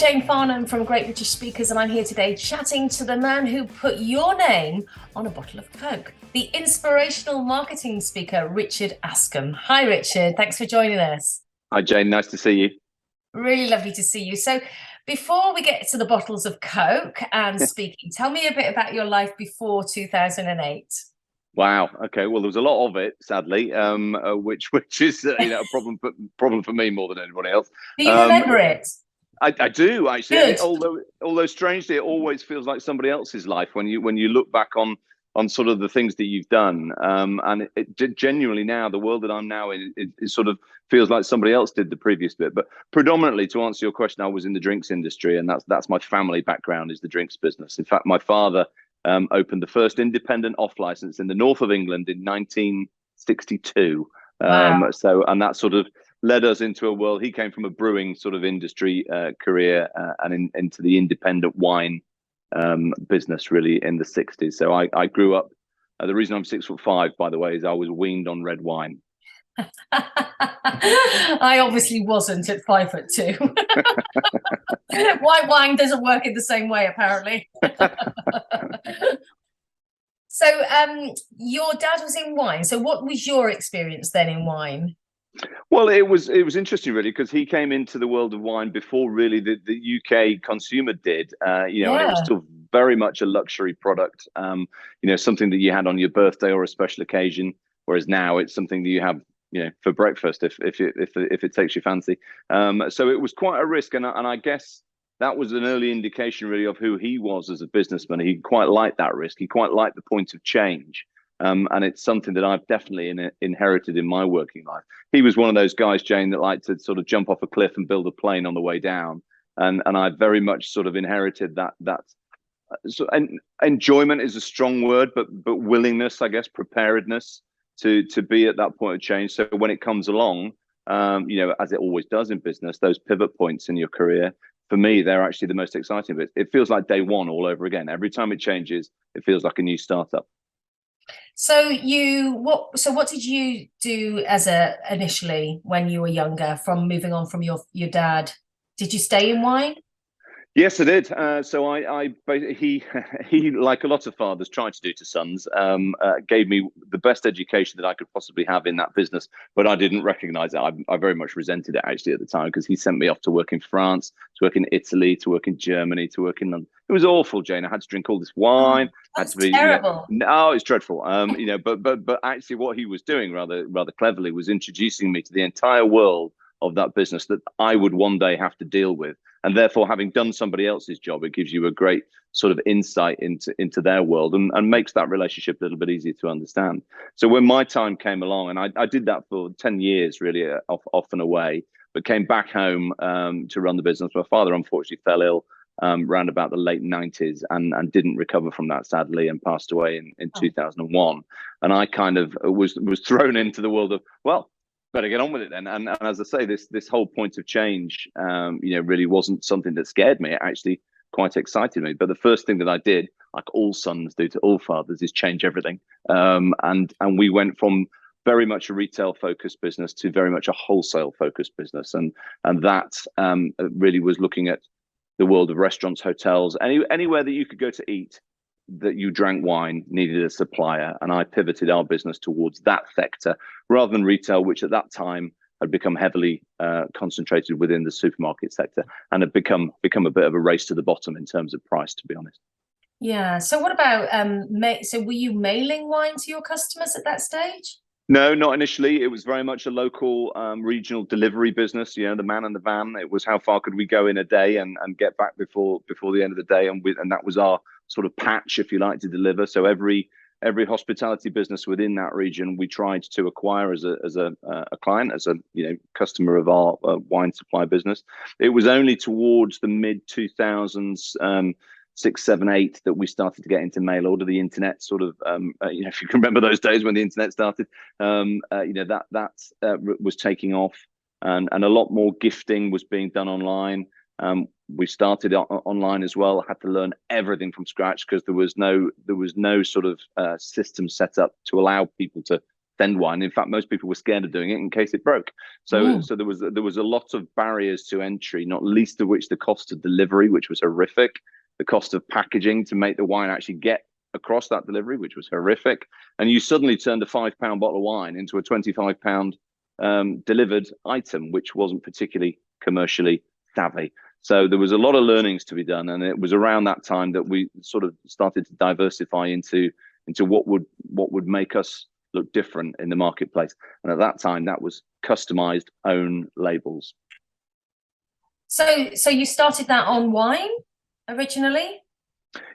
Jane Farnham from Great British Speakers, and I'm here today chatting to the man who put your name on a bottle of Coke, the inspirational marketing speaker, Richard Askam. Hi, Richard. Thanks for joining us. Hi, Jane. Nice to see you. Really lovely to see you. So before we get to the bottles of Coke and speaking, tell me a bit about your life before 2008. Wow. Okay. Well, there was a lot of it, sadly, which is a problem for me more than anybody else. Do you remember it? I do actually. Good. And although strangely, it always feels like somebody else's life when you look back on sort of the things that you've done. And it genuinely now the world that I'm now in, it sort of feels like somebody else did the previous bit. But predominantly, to answer your question, I was in the drinks industry, and that's my family background is the drinks business. In fact, my father opened the first independent off license in the north of England in 1962. Wow. And that sort of led us into a world. He came from a brewing sort of industry career and into the independent wine business really in the 60s. So I grew up. The reason I'm 6'5", by the way, is I was weaned on red wine. I obviously wasn't at 5'2". White wine doesn't work in the same way, apparently. So your dad was in wine. So what was your experience then in wine? Well, it was interesting really because he came into the world of wine before really the UK consumer did. And it was still very much a luxury product. Something that you had on your birthday or a special occasion, whereas now it's something that you have for breakfast if it takes your fancy. So it was quite a risk, and I guess that was an early indication really of who he was as a businessman. He quite liked that risk. He quite liked the point of change. And it's something that I've definitely inherited in my working life. He was one of those guys, Jane, that liked to sort of jump off a cliff and build a plane on the way down. And I very much sort of inherited that. So, and enjoyment is a strong word, but willingness, I guess, preparedness to be at that point of change. So when it comes along, as it always does in business, those pivot points in your career, for me, they're actually the most exciting bit. It feels like day one all over again. Every time it changes, it feels like a new startup. So what did you do initially when you were younger, from moving on from your dad? Did you stay in wine? Yes, I did. So he like a lot of fathers tried to do to sons, gave me the best education that I could possibly have in that business, but I didn't recognize it. I very much resented it actually at the time because he sent me off to work in France, to work in Italy, to work in Germany, to work in London. It was awful, Jane. I had to drink all this wine. That's had to be terrible. No, it's dreadful. But actually, what he was doing rather cleverly was introducing me to the entire world of that business that I would one day have to deal with. And therefore, having done somebody else's job, it gives you a great sort of insight into their world and makes that relationship a little bit easier to understand. So when my time came along, and I did that for 10 years, really, off and away, but came back home to run the business. My father, unfortunately, fell ill around about the late 90s and didn't recover from that, sadly, and passed away in 2001. And I kind of was thrown into the world of, well, better get on with it then. And as I say, this whole point of change, really wasn't something that scared me. It actually quite excited me. But the first thing that I did, like all sons do to all fathers, is change everything. And we went from very much a retail focused business to very much a wholesale focused business. And that really was looking at the world of restaurants, hotels, anywhere that you could go to eat that you drank wine needed a supplier, and I pivoted our business towards that sector rather than retail, which at that time had become heavily concentrated within the supermarket sector and had become a bit of a race to the bottom in terms of price, to be honest. Yeah. So what about so were you mailing wine to your customers at that stage? No, not initially. It was very much a local regional delivery business. The man and the van. It was how far could we go in a day and get back before the end of the day, and that was our sort of patch, if you like, to deliver. So every hospitality business within that region we tried to acquire as a client, as a customer of our wine supply business. It was only towards the mid 2000s. 6, 7, 8 that we started to get into mail order. The internet sort of, if you can remember those days when the internet started, that was taking off, and a lot more gifting was being done online. We started online as well. Had to learn everything from scratch because there was no sort of system set up to allow people to send wine. In fact, most people were scared of doing it in case it broke. So there was a lot of barriers to entry, not least of which the cost of delivery, which was horrific, the cost of packaging to make the wine actually get across that delivery, which was horrific. And you suddenly turned a £5 bottle of wine into a £25 delivered item, which wasn't particularly commercially savvy. So there was a lot of learnings to be done, and it was around that time that we sort of started to diversify into what would make us look different in the marketplace. And at that time, that was customized own labels. So you started that on wine originally?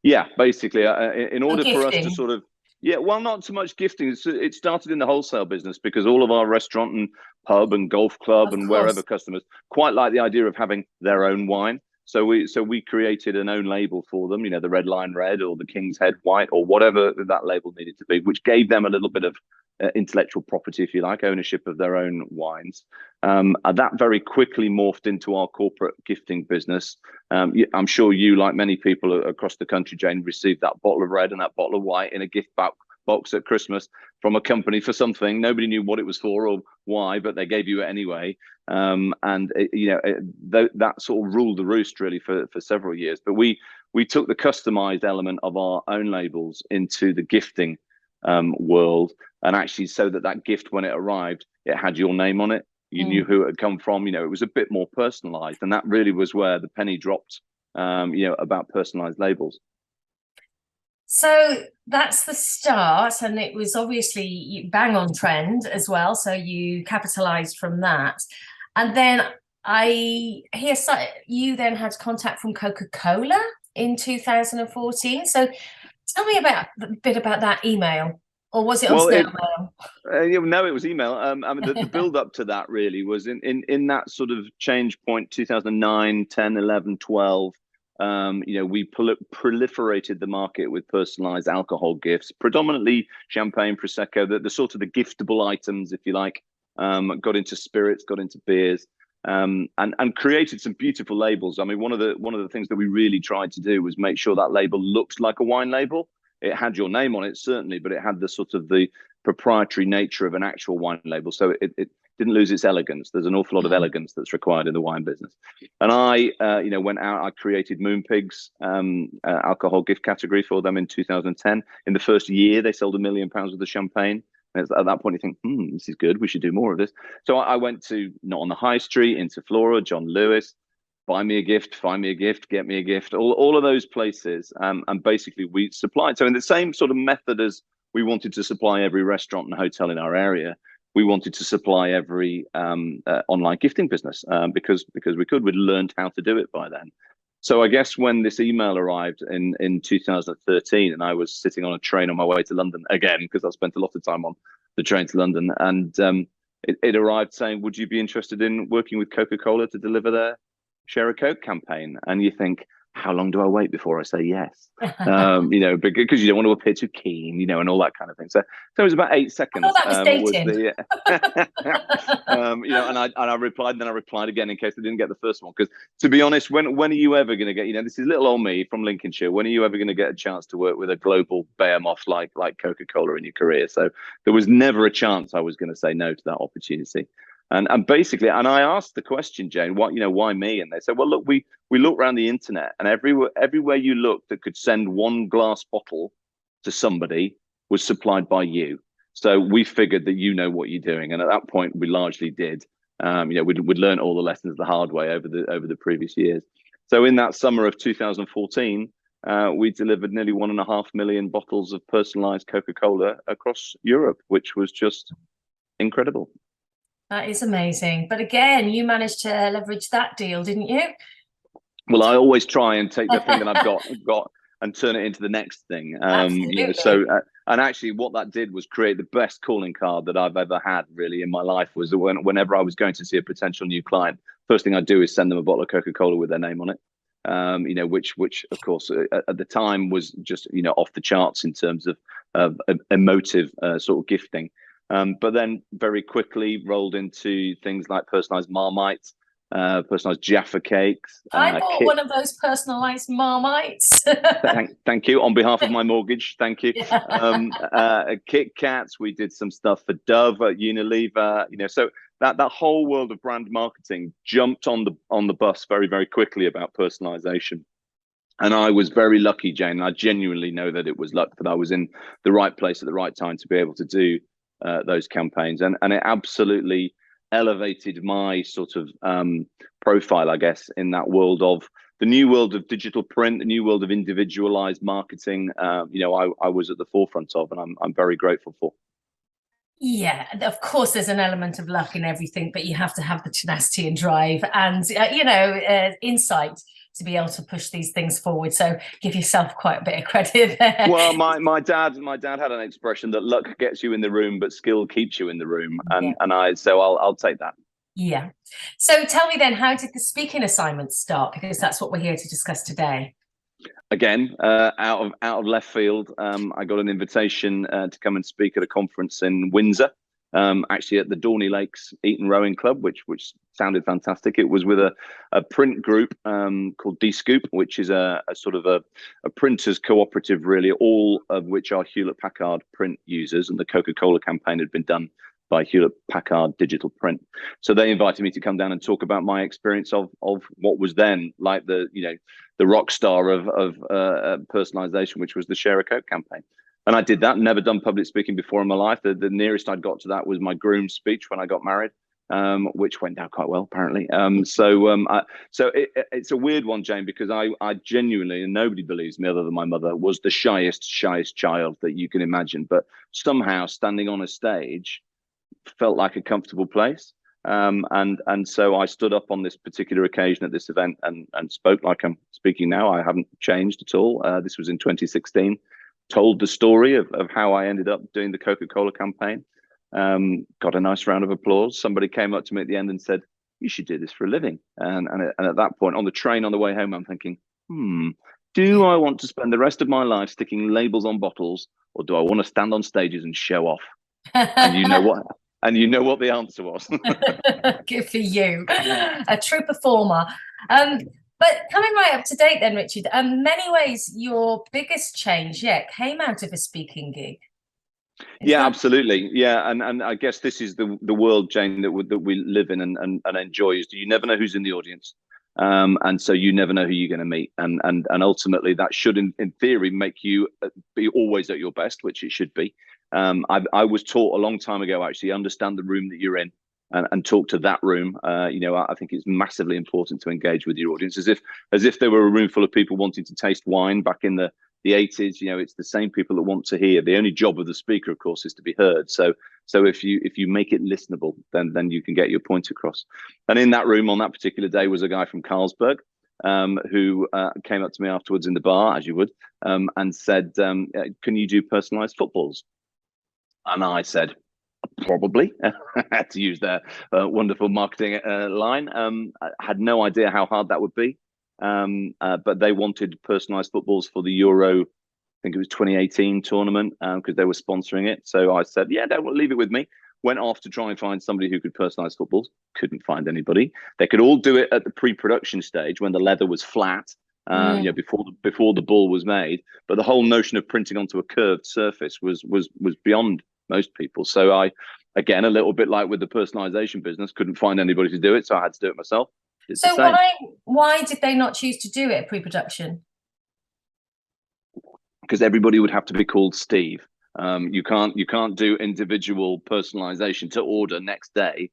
Yeah, basically, in order for us to Gifting. sort of, yeah, well, not so much gifting. It started in the wholesale business because all of our restaurant and pub and golf club Of and course. wherever customers quite like the idea of having their own wine. So we created an own label for them, the Red Line Red or the King's Head White or whatever that label needed to be, which gave them a little bit of intellectual property, if you like, ownership of their own wines. And that very quickly morphed into our corporate gifting business. I'm sure you, like many people across the country, Jane, received that bottle of red and that bottle of white in a gift box at Christmas from a company for something. Nobody knew what it was for or why, but they gave you it anyway. That sort of ruled the roost really for several years. But we took the customized element of our own labels into the gifting world, and actually so that gift, when it arrived, it had your name on it. You knew who it had come from. It was a bit more personalized, and that really was where the penny dropped. About personalized labels. So that's the start, and it was obviously bang on trend as well. So you capitalized from that, and then I hear you then had contact from Coca-Cola in 2014. So tell me a bit about that email, or was it on snail mail? No, it was email. I mean, the build up to that really was in that sort of change point, 2009, 10, 11, 12. We proliferated the market with personalized alcohol gifts, predominantly champagne, prosecco, the sort of the giftable items, if you like. Got into spirits, got into beers, and created some beautiful labels. I mean, one of the things that we really tried to do was make sure that label looked like a wine label. It had your name on it, certainly, but it had the sort of the proprietary nature of an actual wine label. So it didn't lose its elegance. There's an awful lot of elegance that's required in the wine business. And I went out, I created Moonpig's alcohol gift category for them in 2010. In the first year, they sold £1 million worth of champagne. And at that point, you think, this is good. We should do more of this. So I went to, not on the high street, into Flora, John Lewis, buy me a gift, find me a gift, get me a gift, all of those places. And basically we supplied. So in the same sort of method as we wanted to supply every restaurant and hotel in our area, we wanted to supply every online gifting business because we could. We'd learned how to do it by then. So I guess when this email arrived in 2013, and I was sitting on a train on my way to London again, because I spent a lot of time on the train to London, and it arrived saying, would you be interested in working with Coca-Cola to deliver their Share a Coke campaign? And you think, how long do I wait before I say yes? Because you don't want to appear too keen, and all that kind of thing. So it was about 8 seconds. I thought that was dating. And I replied, and then I replied again in case I didn't get the first one. Because to be honest, when are you ever going to get, this is little old me from Lincolnshire. When are you ever going to get a chance to work with a global behemoth like Coca-Cola in your career? So there was never a chance I was going to say no to that opportunity. And basically, and I asked the question, Jane, why me? And they said, well, look, we looked around the internet, and everywhere you looked that could send one glass bottle to somebody was supplied by you. So we figured that you know what you're doing. And at that point, we largely did. We'd learned all the lessons the hard way over the previous years. So in that summer of 2014, we delivered nearly 1.5 million bottles of personalized Coca-Cola across Europe, which was just incredible. That is amazing. But again, you managed to leverage that deal, didn't you? Well, I always try and take the thing that I've got and turn it into the next thing. And actually what that did was create the best calling card that I've ever had really in my life. Was that whenever I was going to see a potential new client, first thing I'd do is send them a bottle of Coca-Cola with their name on it. Which of course at the time was just off the charts in terms of emotive sort of gifting. But then very quickly rolled into things like personalized Marmite, personalised Jaffa cakes. I bought one of those personalised Marmites. Thank you on behalf of my mortgage. Thank you. Yeah. Kit Kats. We did some stuff for Dove at Unilever. So that whole world of brand marketing jumped on the bus very, very quickly about personalisation. And I was very lucky, Jane. I genuinely know that it was luck that I was in the right place at the right time to be able to do those campaigns, and it absolutely elevated my sort of profile, I guess, in that world of the new world of digital print, the new world of individualized marketing. I was at the forefront of, and I'm very grateful for. Yeah, of course, there's an element of luck in everything, but you have to have the tenacity and drive and, insight to be able to push these things forward. So give yourself quite a bit of credit there. Well, my dad had an expression that luck gets you in the room, but skill keeps you in the room. And I'll take that. Yeah. So tell me then, how did the speaking assignment start? Because that's what we're here to discuss today. Again, out of left field, I got an invitation to come and speak at a conference in Windsor, actually at the Dorney Lakes Eton Rowing Club, which sounded fantastic. It was with a print group called D-Scoop, which is a sort of a printers cooperative, really, all of which are Hewlett-Packard print users, and the Coca-Cola campaign had been done by Hewlett-Packard Digital Print. So they invited me to come down and talk about my experience of what was then like the rock star of personalization, which was the Share a Coke campaign. And I did that. Never done public speaking before in my life. The nearest I'd got to that was my groom's speech when I got married, which went down quite well, apparently. So it's a weird one, Jane, because I genuinely, and nobody believes me other than my mother, was the shyest child that you can imagine. But somehow standing on a stage felt like a comfortable place. And so I stood up on this particular occasion at this event and spoke like I'm speaking now. I haven't changed at all. This was in 2016. Told the story of how I ended up doing the Coca-Cola campaign. Got a nice round of applause. Somebody came up to me at the end and said, "You should do this for a living." And at that point on the train on the way home, I'm thinking, do I want to spend the rest of my life sticking labels on bottles, or do I want to stand on stages and show off? And you know what? And you know what the answer was. Good for you. A true performer. But coming right up to date then, Richard, in many ways, your biggest change yet came out of a speaking gig. Absolutely. Yeah. And I guess this is the world, Jane, that we live in and enjoy, is you never know who's in the audience. And so you never know who you're going to meet. And ultimately that should, in theory, make you be always at your best, which it should be. I was taught a long time ago, actually, understand the room that you're in and talk to that room. I think it's massively important to engage with your audience as if there were a room full of people wanting to taste wine back in the 80s. It's the same people that want to hear. The only job of the speaker, of course, is to be heard. So if you make it listenable, then you can get your point across. And in that room on that particular day was a guy from Carlsberg, who came up to me afterwards in the bar, as you would, and said, "Can you do personalized footballs?" And I said, "Probably," to use their wonderful marketing line. I had no idea how hard that would be. But they wanted personalized footballs for the Euro, I think it was 2018 tournament, because they were sponsoring it. So I said, "Yeah, don't leave it with me." Went off to try and find somebody who could personalize footballs. Couldn't find anybody. They could all do it at the pre-production stage when the leather was flat, before the ball was made. But the whole notion of printing onto a curved surface was beyond most people. So I, again, a little bit like with the personalization business, couldn't find anybody to do it, so I had to do it myself. So why did they not choose to do it at pre-production? Because everybody would have to be called Steve. You can't do individual personalization to order next day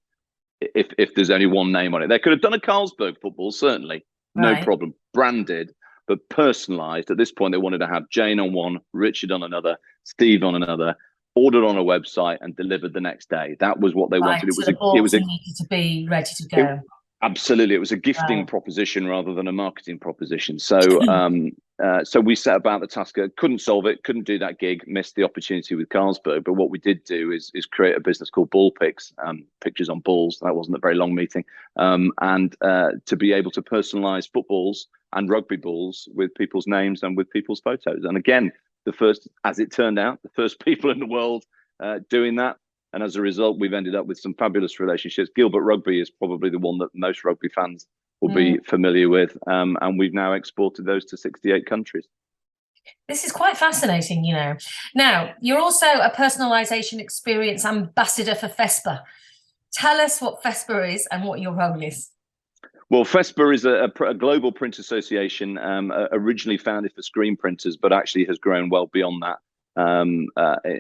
if there's only one name on it. They could have done a Carlsberg football, certainly, no problem, branded, but personalized. At this point, they wanted to have Jane on one, Richard on another, Steve on another, ordered on a website and delivered the next day. That was what they wanted. It was needed to be ready to go. Absolutely, it was a gifting proposition rather than a marketing proposition. So so we set about the task. Couldn't solve it, couldn't do that gig, missed the opportunity with Carlsberg. But what we did do is create a business called Ball Pics, pictures on balls. That wasn't a very long meeting, and to be able to personalize footballs and rugby balls with people's names and with people's photos. And again, the first, as it turned out, the first people in the world doing that And as a result, we've ended up with some fabulous relationships. Gilbert Rugby is probably the one that most rugby fans will be familiar with. And we've now exported those to 68 countries. This is quite fascinating, you know. Now, you're also a personalisation experience ambassador for FESPA. Tell us what FESPA is and what your role is. Well, FESPA is a global print association, originally founded for screen printers, but actually has grown well beyond that,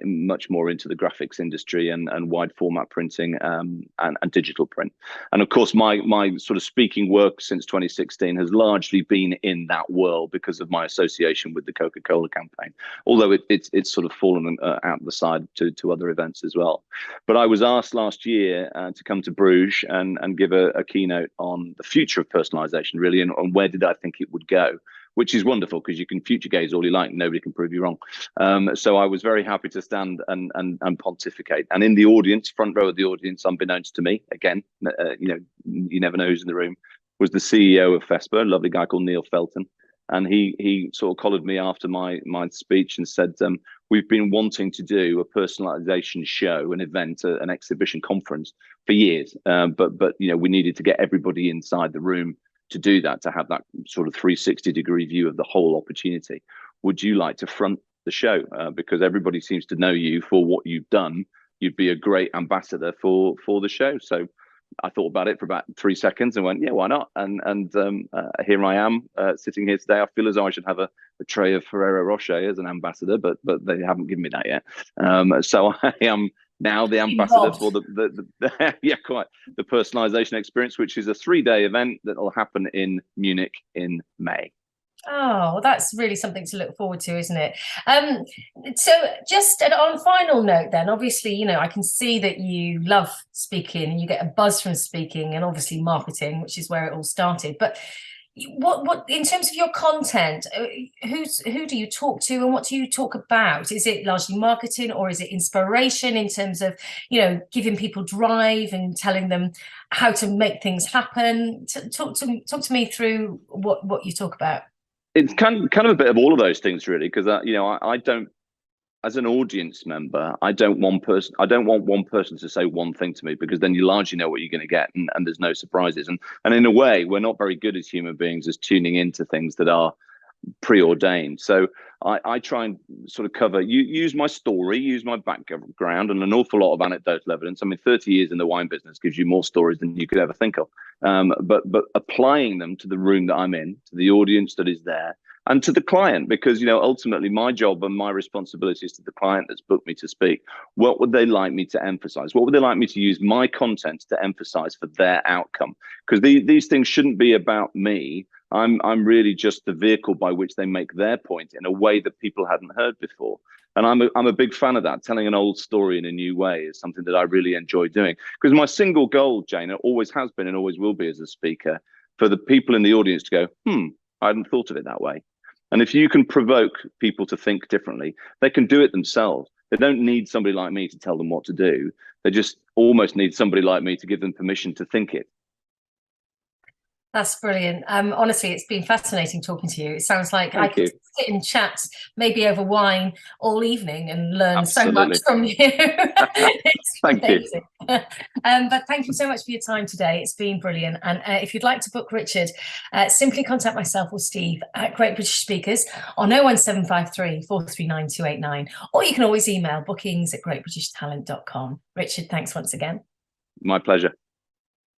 much more into the graphics industry and wide format printing and digital print. And of course, my sort of speaking work since 2016 has largely been in that world because of my association with the Coca-Cola campaign, although it's sort of fallen out the side to other events as well. But I was asked last year to come to Bruges and give a keynote on the future of personalization, really, and on where did I think it would go, which is wonderful because you can future gaze all you like, nobody can prove you wrong. So I was very happy to stand and pontificate. And in the audience, front row of the audience, unbeknownst to me, again, you never know who's in the room, was the CEO of FESPA, a lovely guy called Neil Felton. And he sort of collared me after my speech and said, we've been wanting to do a personalization show, an event, an exhibition conference for years. But we needed to get everybody inside the room to do that, to have that sort of 360-degree view of the whole opportunity. Would you like to front the show? Because everybody seems to know you for what you've done. You'd be a great ambassador for the show. So I thought about it for about 3 seconds and went, yeah, why not? And here I am sitting here today. I feel as though I should have a tray of Ferrero Rocher as an ambassador, but they haven't given me that yet. So I am now the ambassador for the yeah, quite, the personalization experience, which is a 3-day event that will happen in Munich in May. Oh, that's really something to look forward to, isn't it? So just on a final note then, obviously, I can see that you love speaking and you get a buzz from speaking, and obviously marketing, which is where it all started. But what in terms of your content, who do you talk to and what do you talk about? Is it largely marketing, or is it inspiration in terms of giving people drive and telling them how to make things happen? Talk to me through what you talk about. It's kind of a bit of all of those things, really, because I don't, as an audience member, I don't want one person to say one thing to me, because then you largely know what you're going to get, and there's no surprises. And in a way, we're not very good as human beings as tuning into things that are preordained. So I try and sort of cover, use my story, use my background, and an awful lot of anecdotal evidence. I mean, 30 years in the wine business gives you more stories than you could ever think of. But applying them to the room that I'm in, to the audience that is there, and to the client, because ultimately my job and my responsibility is to the client that's booked me to speak. What would they like me to emphasize? What would they like me to use my content to emphasize for their outcome? Because these things shouldn't be about me. I'm really just the vehicle by which they make their point in a way that people hadn't heard before. And I'm a big fan of that. Telling an old story in a new way is something that I really enjoy doing. Because my single goal, Jane, it always has been and always will be as a speaker, for the people in the audience to go, I hadn't thought of it that way. And if you can provoke people to think differently, they can do it themselves. They don't need somebody like me to tell them what to do. They just almost need somebody like me to give them permission to think it. That's brilliant. Honestly, it's been fascinating talking to you. It sounds like I could sit and chat, maybe over wine, all evening and learn so much from you. Thank you. But thank you so much for your time today. It's been brilliant. And if you'd like to book Richard, simply contact myself or Steve at Great British Speakers on 01753 439 289, or you can always email bookings@greatbritishtalent.com. Richard, thanks once again. My pleasure.